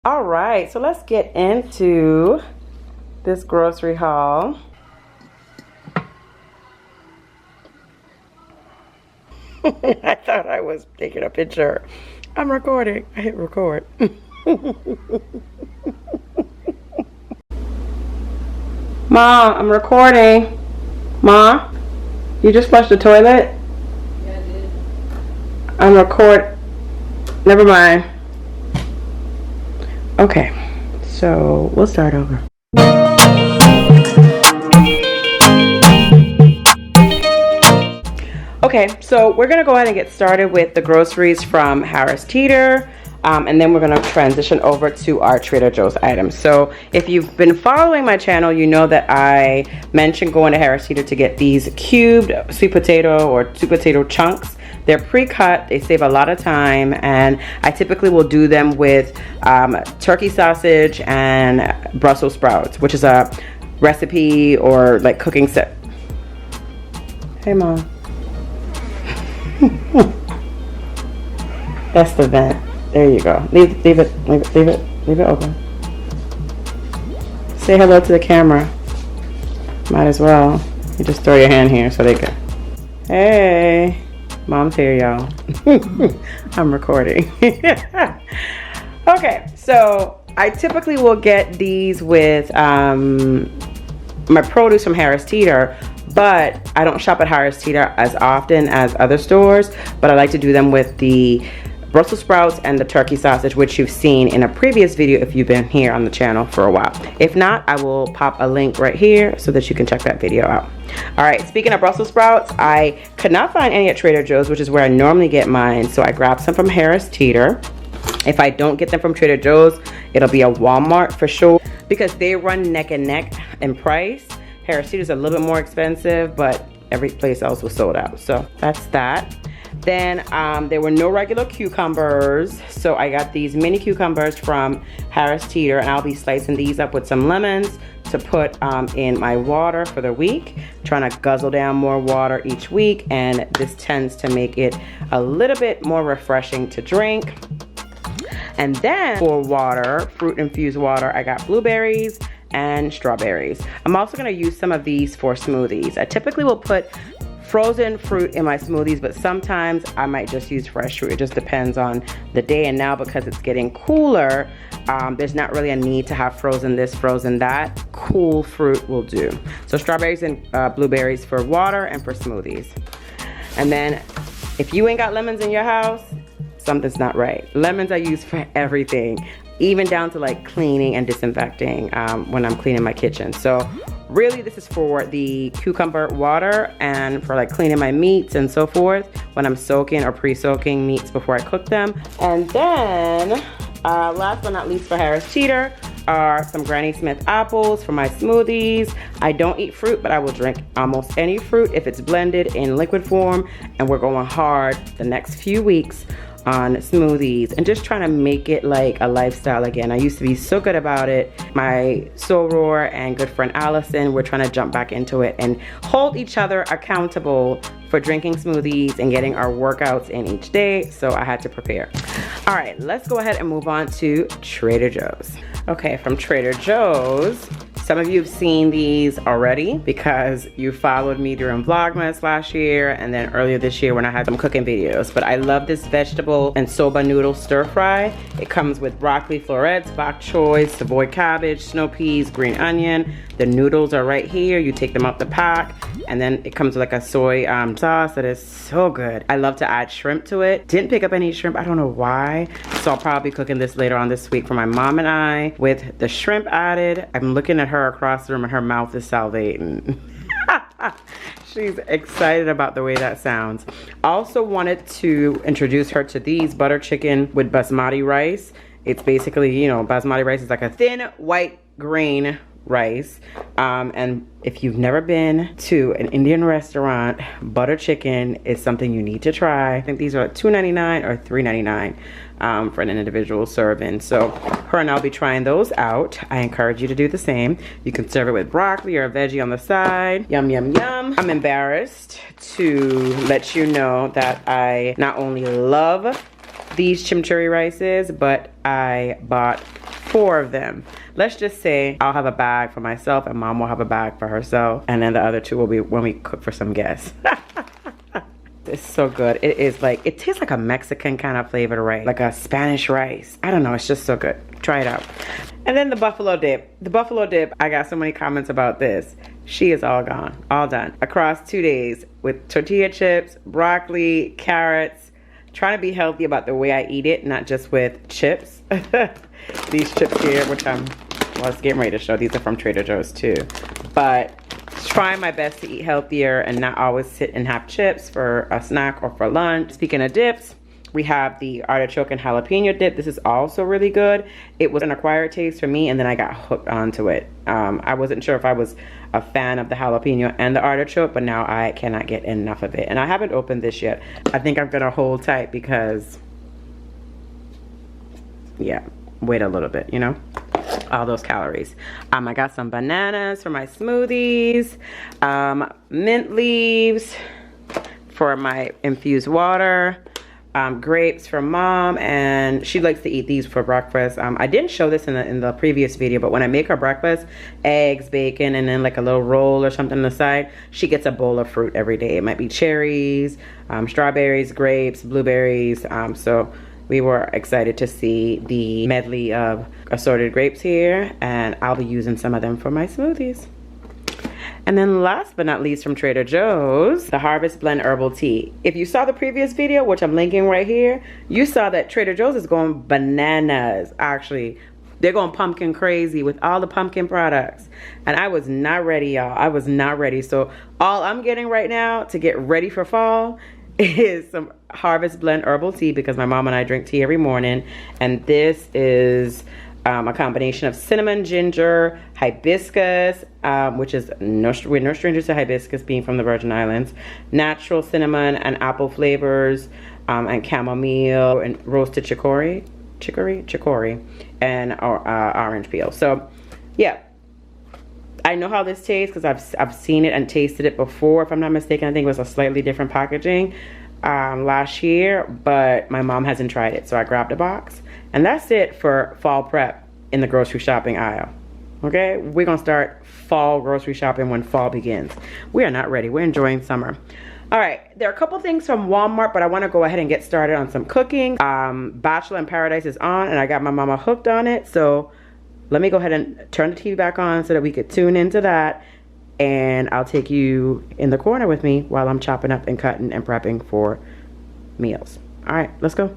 All right, so let's get into this grocery haul. I thought I was taking a picture. I'm recording. I hit record. Mom, I'm recording. Mom, you just flushed the toilet? Yeah, I did. I'm record. Never mind. Okay, so we'll start over. Okay, so we're gonna go ahead and get started with the groceries from Harris Teeter, and then we're gonna transition over to our Trader Joe's items. So if you've been following my channel, you know that I mentioned going to Harris Teeter to get these cubed sweet potato or sweet potato chunks. They're pre-cut, they save a lot of time, and I typically will do them with turkey sausage and Brussels sprouts, which is a recipe or like cooking set. Hey, Mom. That's the vent. There you go. Leave it open. Say hello to the camera. Might as well. You just throw your hand here so they can. Hey. Mom's here, y'all. I'm recording. Okay, so I typically will get these with my produce from Harris Teeter, but I don't shop at Harris Teeter as often as other stores, but I like to do them with the Brussels sprouts and the turkey sausage, which you've seen in a previous video if you've been here on the channel for a while. If not, I will pop a link right here so that you can check that video out. All right, speaking of Brussels sprouts, I could not find any at Trader Joe's, which is where I normally get mine, so I grabbed some from Harris Teeter. If I don't get them from Trader Joe's, it'll be a Walmart for sure, because they run neck and neck in price. Harris Teeter is a little bit more expensive, but every place else was sold out, so that's that. Then there were no regular cucumbers, so I got these mini cucumbers from Harris Teeter, and I'll be slicing these up with some lemons to put in my water for the week. Trying to guzzle down more water each week, and this tends to make it a little bit more refreshing to drink. And then for water, fruit infused water, I got blueberries and strawberries. I'm also going to use some of these for smoothies. I typically will put frozen fruit in my smoothies, but sometimes I might just use fresh fruit. It just depends on the day, and now because it's getting cooler, there's not really a need to have frozen this, frozen that. Cool fruit will do. So strawberries and blueberries for water and for smoothies. And then if you ain't got lemons in your house, something's not right. Lemons I use for everything, even down to like cleaning and disinfecting when I'm cleaning my kitchen. So really this is for the cucumber water and for like cleaning my meats and so forth when I'm soaking or pre-soaking meats before I cook them. And then last but not least for Harris Teeter are some Granny Smith apples for my smoothies. I don't eat fruit, but I will drink almost any fruit if it's blended in liquid form, and we're going hard the next few weeks on smoothies and just trying to make it like a lifestyle again. I used to be so good about it. My soror and good friend Allison, we're trying to jump back into it and hold each other accountable for drinking smoothies and getting our workouts in each day, so I had to prepare. All right, let's go ahead and move on to Trader Joe's. Okay, from Trader Joe's, some of you have seen these already because you followed me during Vlogmas last year and then earlier this year when I had some cooking videos. But I love this vegetable and soba noodle stir fry. It comes with broccoli florets, bok choy, savoy cabbage, snow peas, green onion. The noodles are right here. You take them out the pack, and then it comes with like a soy sauce that is so good. I love to add shrimp to it. Didn't pick up any shrimp, I don't know why. So I'll probably be cooking this later on this week for my mom and I with the shrimp added. I'm looking at her across the room and her mouth is salivating. She's excited about the way that sounds. Also wanted to introduce her to these butter chicken with basmati rice. It's basically, you know, basmati rice is like a thin white grain rice, and if you've never been to an Indian restaurant, butter chicken is something you need to try. I think these are $2.99 or $3.99 for an individual serving. So her and I'll be trying those out. I encourage you to do the same. You can serve it with broccoli or a veggie on the side. Yum, yum, yum. I'm embarrassed to let you know that I not only love these chimichurri rices, but I bought 4 of them. Let's just say I'll have a bag for myself and mom will have a bag for herself, and then the other 2 will be when we cook for some guests. It's so good. It is like, it tastes like a Mexican kind of flavored rice, like a Spanish rice. I don't know, it's just so good. Try it out. And then the buffalo dip. The buffalo dip, I got so many comments about this. She is all gone, all done. Across 2 days with tortilla chips, broccoli, carrots, trying to be healthy about the way I eat it, not just with chips. These chips here, which I was getting ready to show, these are from Trader Joe's too. But trying my best to eat healthier and not always sit and have chips for a snack or for lunch. Speaking of dips, we have the artichoke and jalapeno dip. This is also really good. It was an acquired taste for me, and then I got hooked onto it. I wasn't sure if I was a fan of the jalapeno and the artichoke, but now I cannot get enough of it. And I haven't opened this yet. I think I'm gonna hold tight because, yeah, wait a little bit, you know? All those calories. I got some bananas for my smoothies, mint leaves for my infused water, grapes for mom, and she likes to eat these for breakfast. I didn't show this in the previous video, but when I make her breakfast, eggs, bacon, and then like a little roll or something on the side, she gets a bowl of fruit every day. It might be cherries, strawberries, grapes, blueberries. So we were excited to see the medley of assorted grapes here, and I'll be using some of them for my smoothies. And then last but not least from Trader Joe's, the Harvest Blend Herbal Tea. If you saw the previous video, which I'm linking right here, you saw that Trader Joe's is going bananas. Actually, they're going pumpkin crazy with all the pumpkin products. And I was not ready, y'all. I was not ready. So all I'm getting right now to get ready for fall is some Harvest Blend Herbal Tea, because my mom and I drink tea every morning. And this is a combination of cinnamon, ginger, hibiscus, which is we're no strangers to hibiscus, being from the Virgin Islands, natural cinnamon and apple flavors, and chamomile and roasted chicory, and orange peel. So yeah, I know how this tastes because I've seen it and tasted it before. If I'm not mistaken, I think it was a slightly different packaging last year, but my mom hasn't tried it, so I grabbed a box. And that's it for fall prep in the grocery shopping aisle. Okay, we're gonna start fall grocery shopping when fall begins. We are not ready. We're enjoying summer. All right, there are a couple things from Walmart, but I want to go ahead and get started on some cooking. Bachelor in Paradise is on, and I got my mama hooked on it. So let me go ahead and turn the TV back on so that we could tune into that. And I'll take you in the corner with me while I'm chopping up and cutting and prepping for meals. All right, let's go.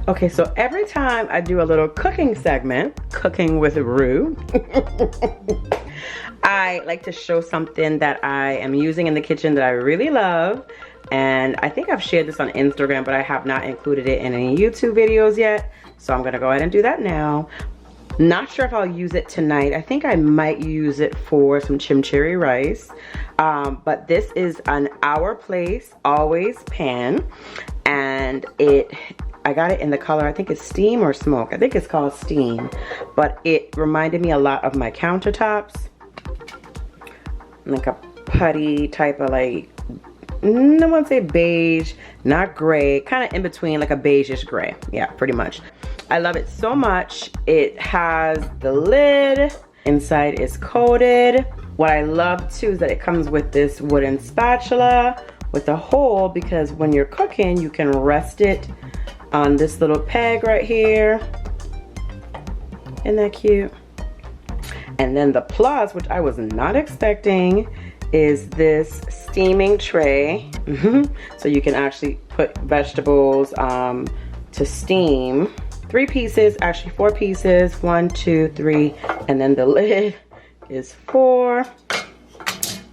Okay, so every time I do a little cooking segment, Cooking with Rue, I like to show something that I am using in the kitchen that I really love. And I think I've shared this on Instagram, but I have not included it in any YouTube videos yet. So I'm gonna go ahead and do that now. Not sure if I'll use it tonight. I think I might use it for some chimichurri rice. But this is an Our Place Always pan. and I got it in the color, I think it's Steam or Smoke. I think it's called Steam, but it reminded me a lot of my countertops. Like a putty type of like, I wouldn't say beige, not gray, kind of in between, like a beigeish gray. Yeah, pretty much. I love it so much. It has the lid. Inside is coated. What I love too is that it comes with this wooden spatula with a hole, because when you're cooking, you can rest it on this little peg right here. Isn't that cute? And then the plus, which I was not expecting, is this steaming tray. So you can actually put vegetables to steam. 3 pieces, actually 4 pieces. 1, 2, 3, and then the lid is 4.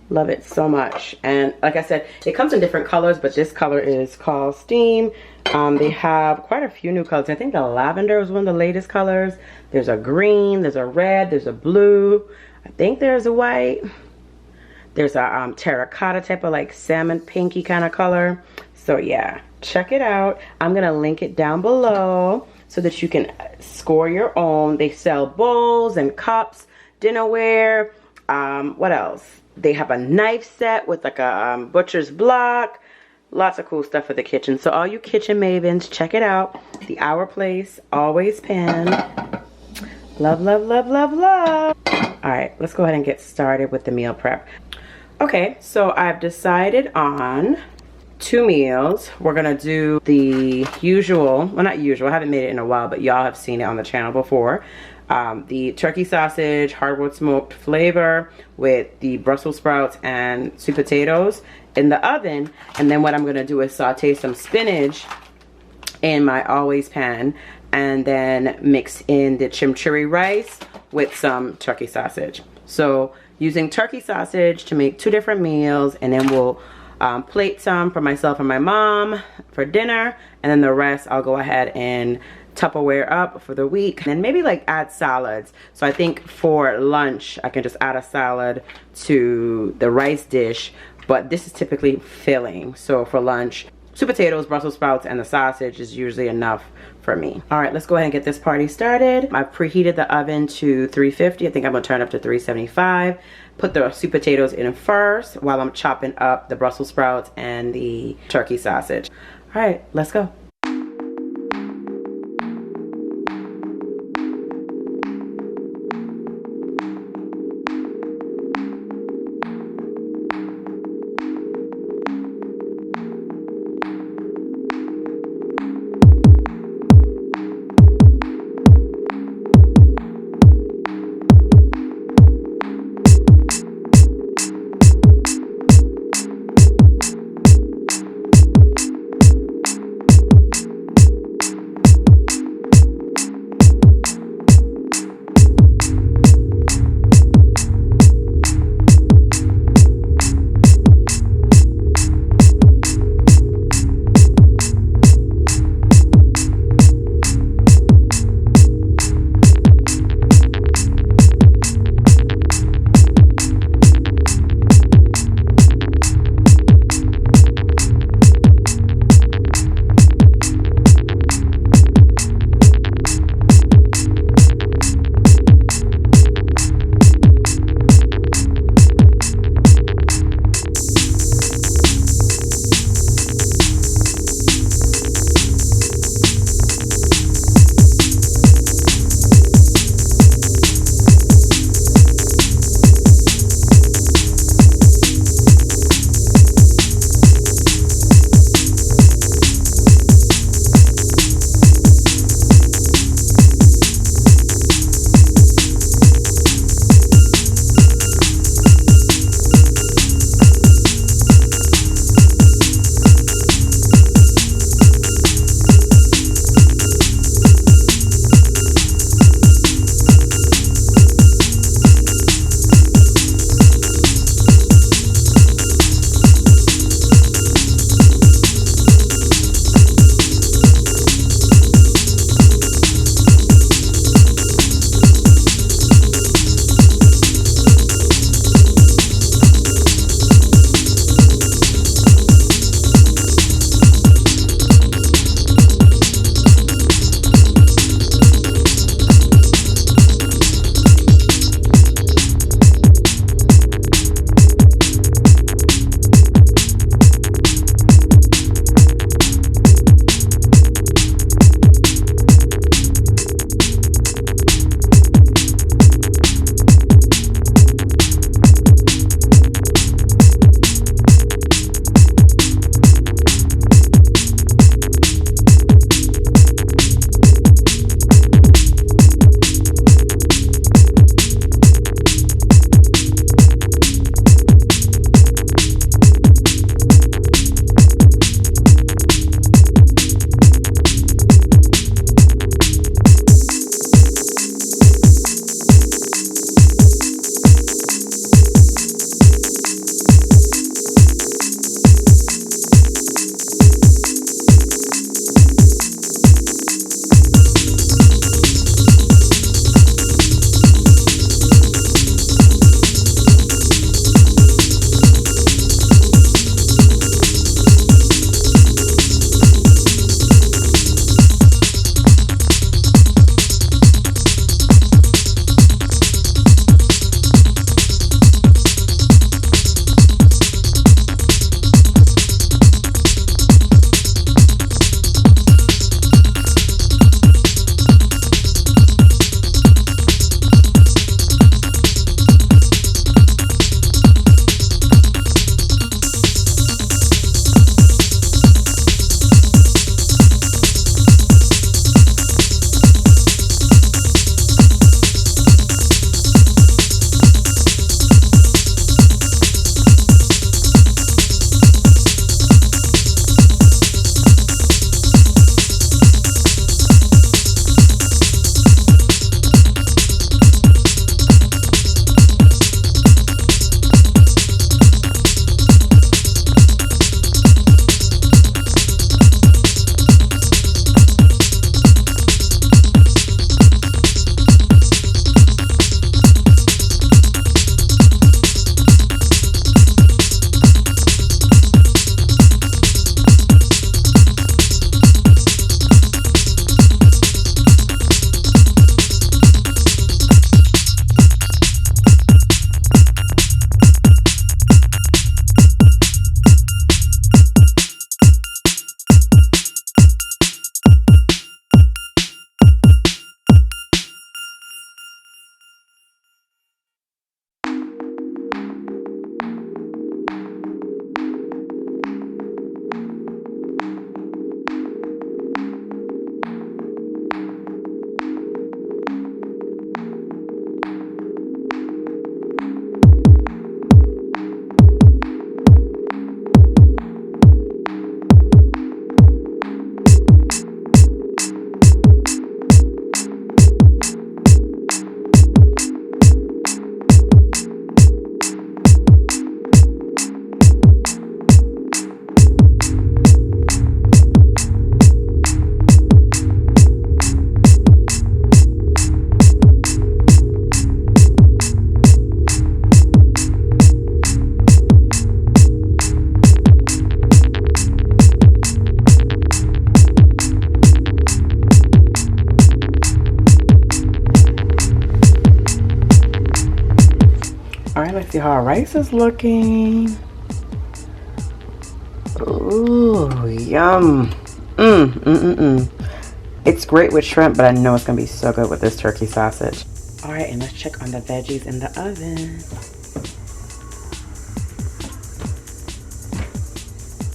Love it so much. And like I said, it comes in different colors, but this color is called Steam. They have quite a few new colors. I think the lavender is one of the latest colors. There's a green, there's a red, there's a blue. I think there's a white. There's a terracotta type of like salmon pinky kind of color. So yeah, check it out. I'm gonna link it down below so that you can score your own. They sell bowls and cups, dinnerware. What else? They have a knife set with like a butcher's block. Lots of cool stuff for the kitchen. So all you kitchen mavens, check it out. The Our Place, Always Pan. Love, love, love, love, love. All right, let's go ahead and get started with the meal prep. Okay, so I've decided on 2 meals. We're gonna do the usual, well not usual, I haven't made it in a while, but y'all have seen it on the channel before. The turkey sausage, hardwood smoked flavor with the Brussels sprouts and sweet potatoes in the oven. And then what I'm gonna do is saute some spinach in my Always Pan, and then mix in the chimichurri rice with some turkey sausage. So using turkey sausage to make 2 different meals, and then we'll plate some for myself and my mom for dinner, and then the rest I'll go ahead and Tupperware up for the week, and maybe like add salads. So I think for lunch I can just add a salad to the rice dish, but this is typically filling. So for lunch, sweet potatoes, Brussels sprouts, and the sausage is usually enough for me. All right, let's go ahead and get this party started. I've preheated the oven to 350. I think I'm gonna turn it up to 375. Put the sweet potatoes in first while I'm chopping up the Brussels sprouts and the turkey sausage. All right, let's go. see how our rice is looking. Ooh, yum. It's great with shrimp, but I know it's gonna be so good with this turkey sausage. All right, and let's check on the veggies in the oven.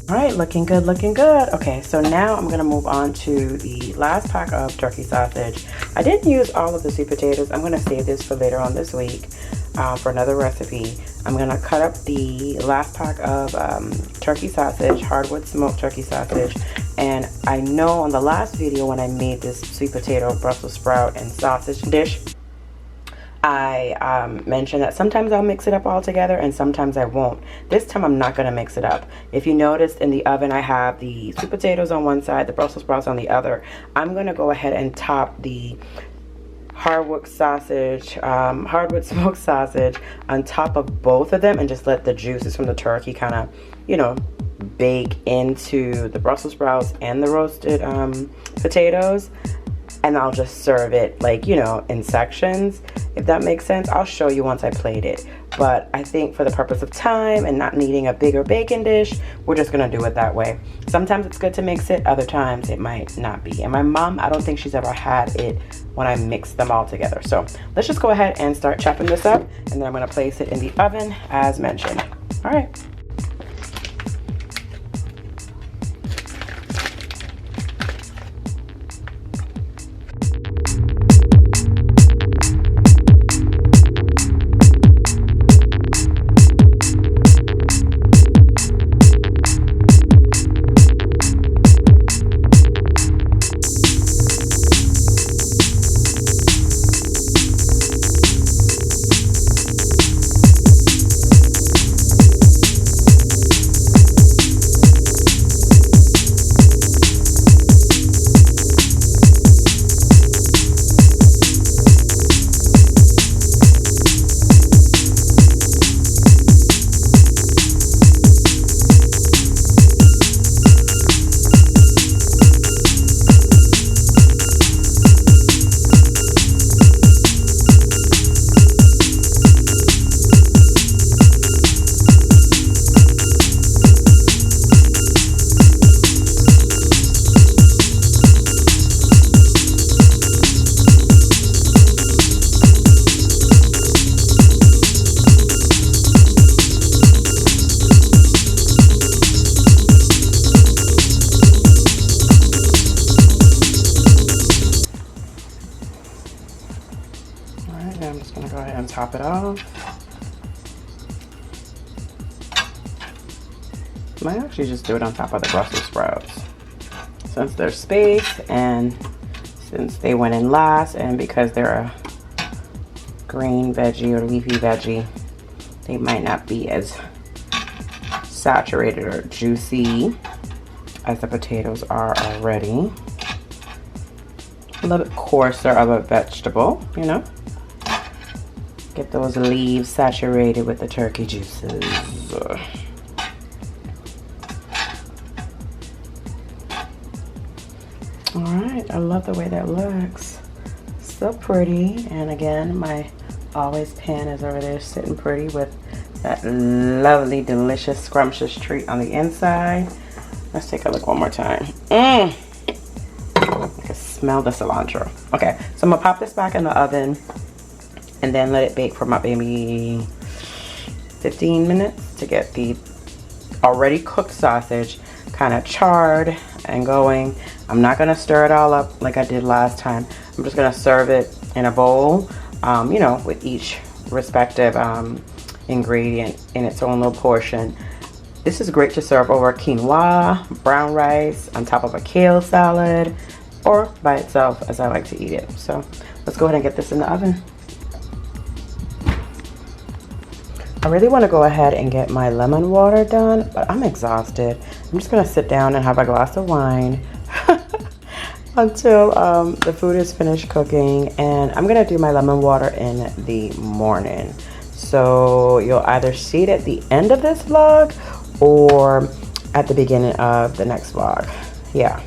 All right, looking good, looking good. Okay, so now I'm gonna move on to the last pack of turkey sausage. I didn't use all of the sweet potatoes. I'm gonna save this for later on this week for another recipe. I'm gonna cut up the last pack of turkey sausage, hardwood smoked turkey sausage. And I know on the last video when I made this sweet potato, Brussels sprout, and sausage dish, I mentioned that sometimes I'll mix it up all together and sometimes I won't. This time I'm not going to mix it up. If you noticed in the oven I have the sweet potatoes on one side, the Brussels sprouts on the other. I'm going to go ahead and top the hardwood smoked sausage on top of both of them and just let the juices from the turkey kind of, you know, bake into the Brussels sprouts and the roasted potatoes. And I'll just serve it, like, you know, in sections, if that makes sense. I'll show you once I plate it. But I think for the purpose of time and not needing a bigger baking dish, we're just gonna do it that way. Sometimes it's good to mix it, other times it might not be. And my mom, I don't think she's ever had it when I mix them all together. So let's just go ahead and start chopping this up, and then I'm gonna place it in the oven as mentioned. All right. I'm just gonna go ahead and top it off. Might actually just do it on top of the Brussels sprouts, since there's space and since they went in last, and because they're a green veggie or leafy veggie, they might not be as saturated or juicy as the potatoes are already. A little bit coarser of a vegetable, you know. Get those leaves saturated with the turkey juices. All right, I love the way that looks. So pretty. And again, my always pan is over there sitting pretty with that lovely, delicious, scrumptious treat on the inside. Let's take a look one more time. I can smell the cilantro. Okay, so I'm gonna pop this back in the oven and then let it bake for about maybe 15 minutes to get the already cooked sausage kind of charred and going. I'm not gonna stir it all up like I did last time. I'm just gonna serve it in a bowl, you know, with each respective ingredient in its own little portion. This is great to serve over quinoa, brown rice, on top of a kale salad, or by itself as I like to eat it. So let's go ahead and get this in the oven. I really want to go ahead and get my lemon water done, but I'm exhausted. I'm just gonna sit down and have a glass of wine until the food is finished cooking, and I'm gonna do my lemon water in the morning. So you'll either see it at the end of this vlog or at the beginning of the next vlog. Yeah,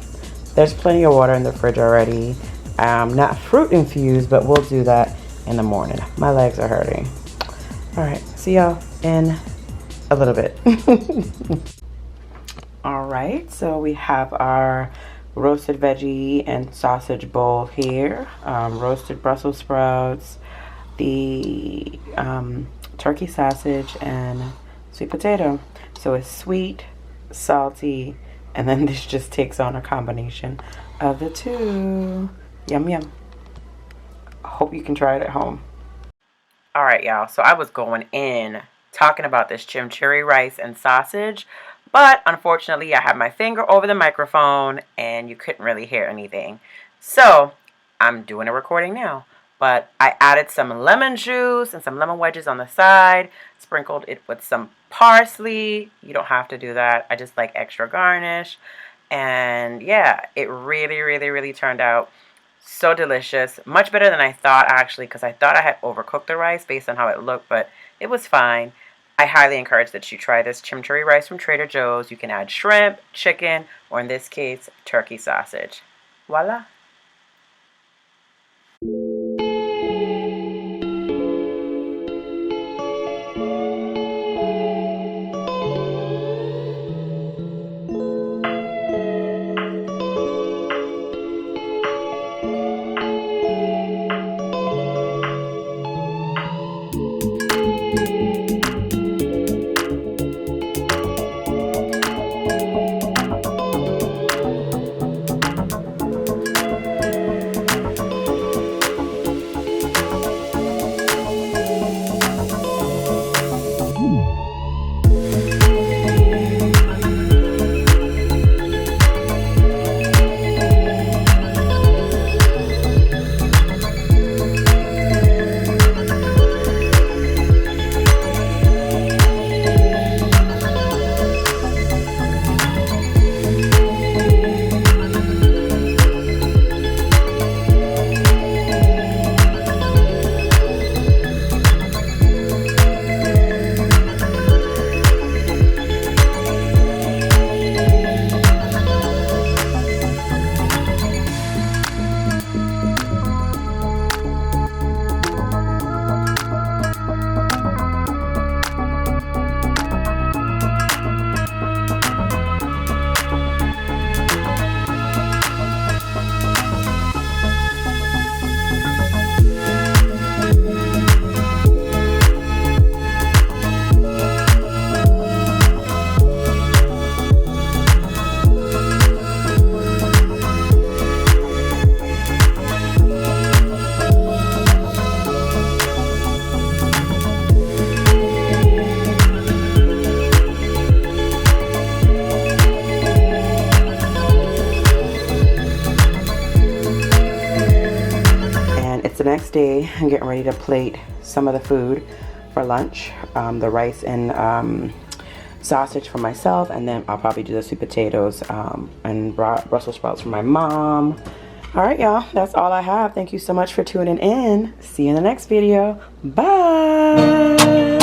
there's plenty of water in the fridge already. Not fruit infused, but we'll do that in the morning. My legs are hurting. All right, see y'all in a little bit. All right, so we have our roasted veggie and sausage bowl here. Roasted Brussels sprouts, the turkey sausage, and sweet potato. So it's sweet, salty, and then this just takes on a combination of the two. Yum, yum. I hope you can try it at home. All right, y'all. So I was going in talking about this chimichurri rice and sausage, but unfortunately I had my finger over the microphone and you couldn't really hear anything. So I'm doing a recording now, but I added some lemon juice and some lemon wedges on the side, sprinkled it with some parsley. You don't have to do that. I just like extra garnish. And yeah, it really, really, really turned out so delicious. Much better than I thought, actually, because I thought I had overcooked the rice based on how it looked, but it was fine. I highly encourage that you try this chimichurri rice from Trader Joe's. You can add shrimp, chicken, or in this case, turkey sausage. Voila. The next day, I'm getting ready to plate some of the food for lunch, the rice and sausage for myself, and then I'll probably do the sweet potatoes and Brussels sprouts for my mom. All right, y'all, that's all I have. Thank you so much for tuning in. See you in the next video. Bye.